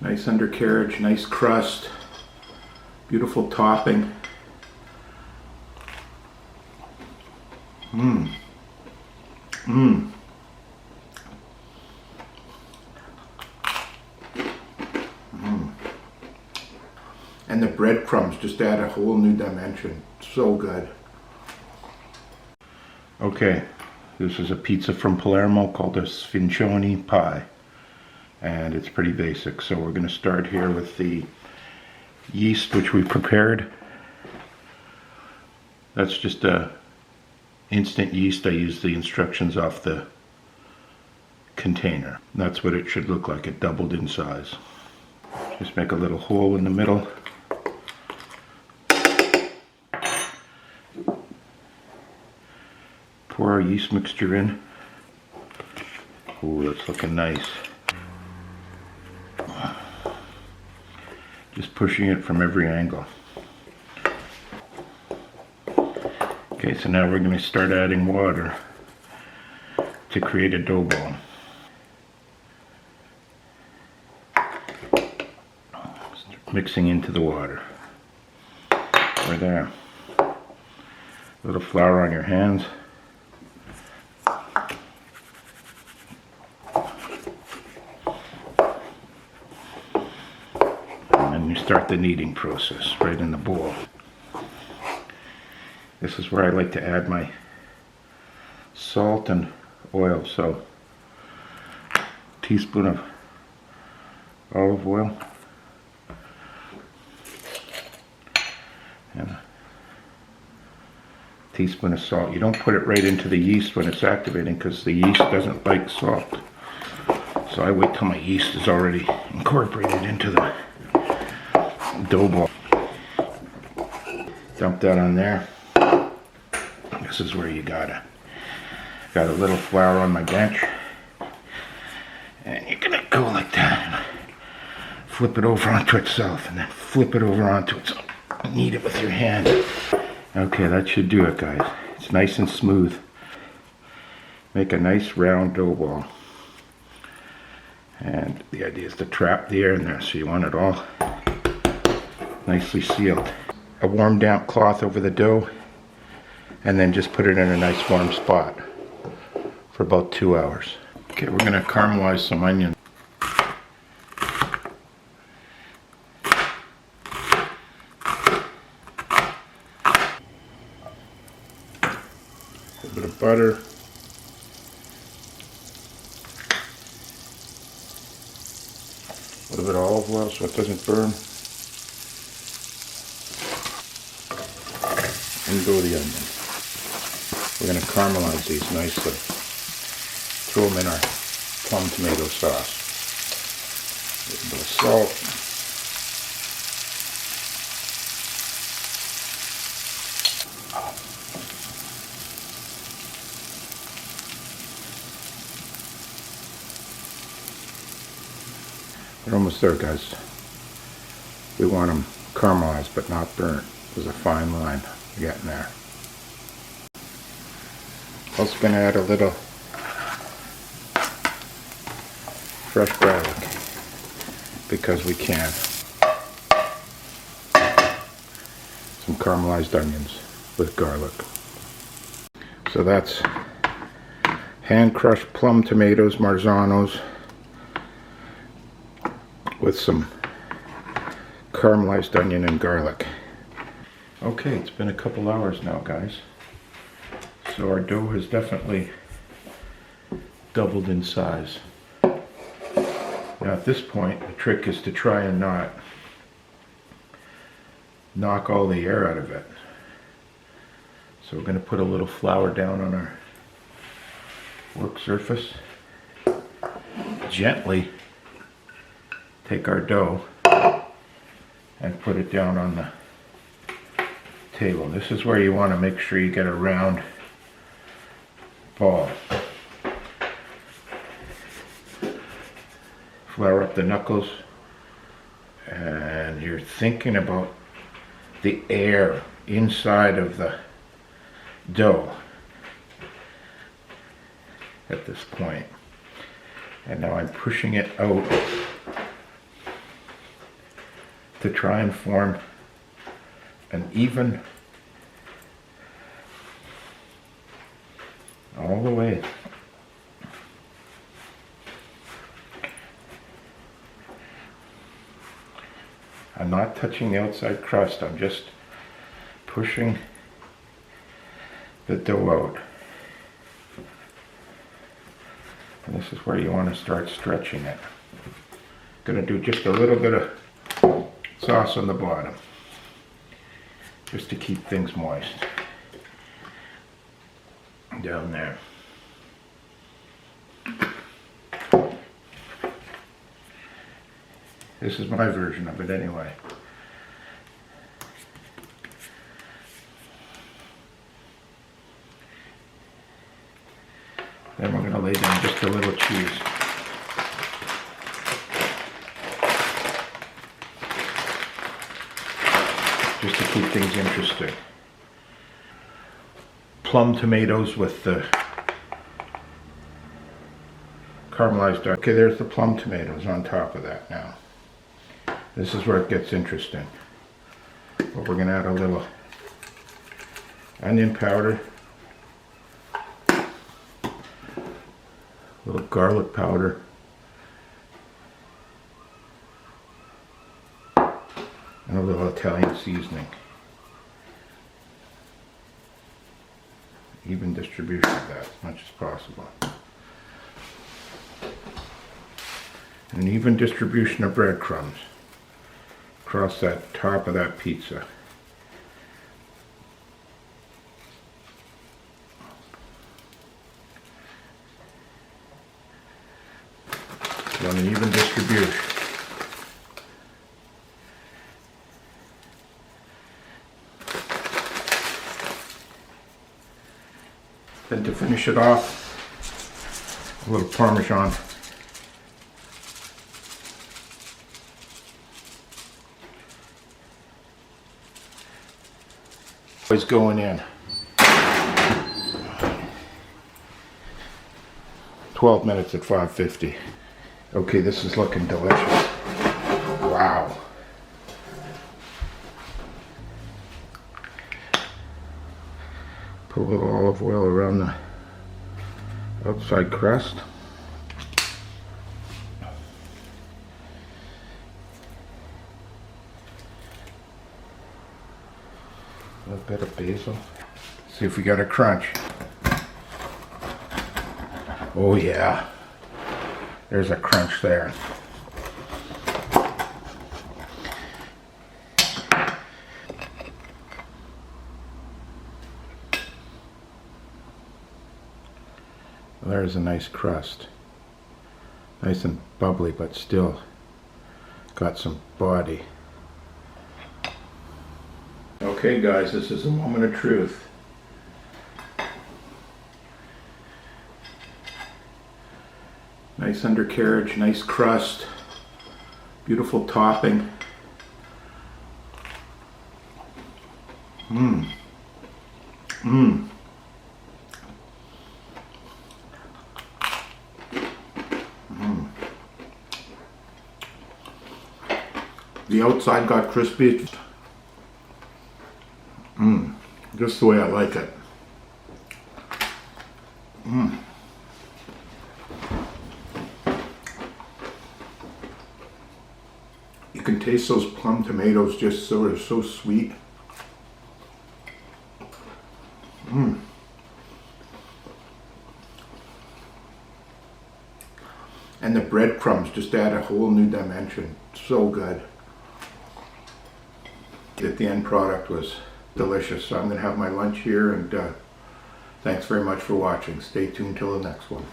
Nice undercarriage, nice crust, beautiful topping. Mmm. Mmm. Mmm. And the breadcrumbs just add a whole new dimension. So good. Okay, this is a pizza from Palermo called a Sfincione pie. And it's pretty basic. So we're going to start here with the yeast which we prepared. That's just a instant yeast. I used the instructions off the container. That's what it should look like. It doubled in size. Just make a little hole in the middle. Pour our yeast mixture in. Ooh, that's looking nice. Just pushing it from every angle. Okay, so now we're going to start adding water to create a dough ball. Start mixing into the water. Right there. A little flour on your hands. Start the kneading process right in the bowl. This is where I like to add my salt and oil. So, teaspoon of olive oil and a teaspoon of salt. You don't put it right into the yeast when it's activating because the yeast doesn't like salt. So I wait till my yeast is already incorporated into the dough ball. Dump that on there. This is where you got a little flour on my bench, and you're gonna go like that, flip it over onto itself, and then flip it over onto itself. Knead it with your hand. Okay, that should do it, guys. It's nice and smooth. Make a nice round dough ball, and the idea is to trap the air in there, so you want it all nicely sealed. A warm damp cloth over the dough, and then just put it in a nice warm spot for about 2 hours. Okay, we're going to caramelize some onion. A bit of butter. A little bit of olive oil so it doesn't burn. And go the onion. We're going to caramelize these nicely. Throw them in our plum tomato sauce. A little bit of salt. We're almost there, guys. We want them caramelized but not burnt. There's a fine line. Getting there. Also going to add a little fresh garlic because we can. Some caramelized onions with garlic. So that's hand crushed plum tomatoes, Marzanos, with some caramelized onion and garlic. Okay, it's been a couple hours now, guys. So our dough has definitely doubled in size. Now at this point, the trick is to try and not knock all the air out of it. So we're going to put a little flour down on our work surface. Gently take our dough and put it down on the table. This is where you want to make sure you get a round ball. Flour up the knuckles, and you're thinking about the air inside of the dough at this point. And now I'm pushing it out to try and form an even all the way. I'm not touching the outside crust, I'm just pushing the dough out. And this is where you want to start stretching it. Gonna do just a little bit of sauce on the bottom, just to keep things moist. Down there. This is my version of it anyway. Then we're going to lay down just a little cheese. Just to keep things interesting. Plum tomatoes with the caramelized dark. Okay, there's the plum tomatoes on top of that now. This is where it gets interesting. But we're going to add a little onion powder, a little garlic powder, and a little Italian seasoning. Even distribution of that as much as possible. And an even distribution of breadcrumbs across that top of that pizza. You want an even distribution. Then to finish it off, a little Parmesan. Always going in. 12 minutes at 550. Okay, this is looking delicious. Wow. Put a little olive oil around the outside crust. A little bit of basil. See if we got a crunch. Oh yeah, there's a crunch there. There's a nice crust. Nice and bubbly, but still got some body. Okay guys, this is a moment of truth. Nice undercarriage, nice crust, beautiful topping. Mmm. Mmm. Mmm. The outside got crispy. Mmm. Just the way I like it. Mmm. You can taste those plum tomatoes just sort of so sweet. Mmm. And the breadcrumbs just add a whole new dimension. So good. The end product was delicious. So I'm going to have my lunch here, and thanks very much for watching. Stay tuned till the next one.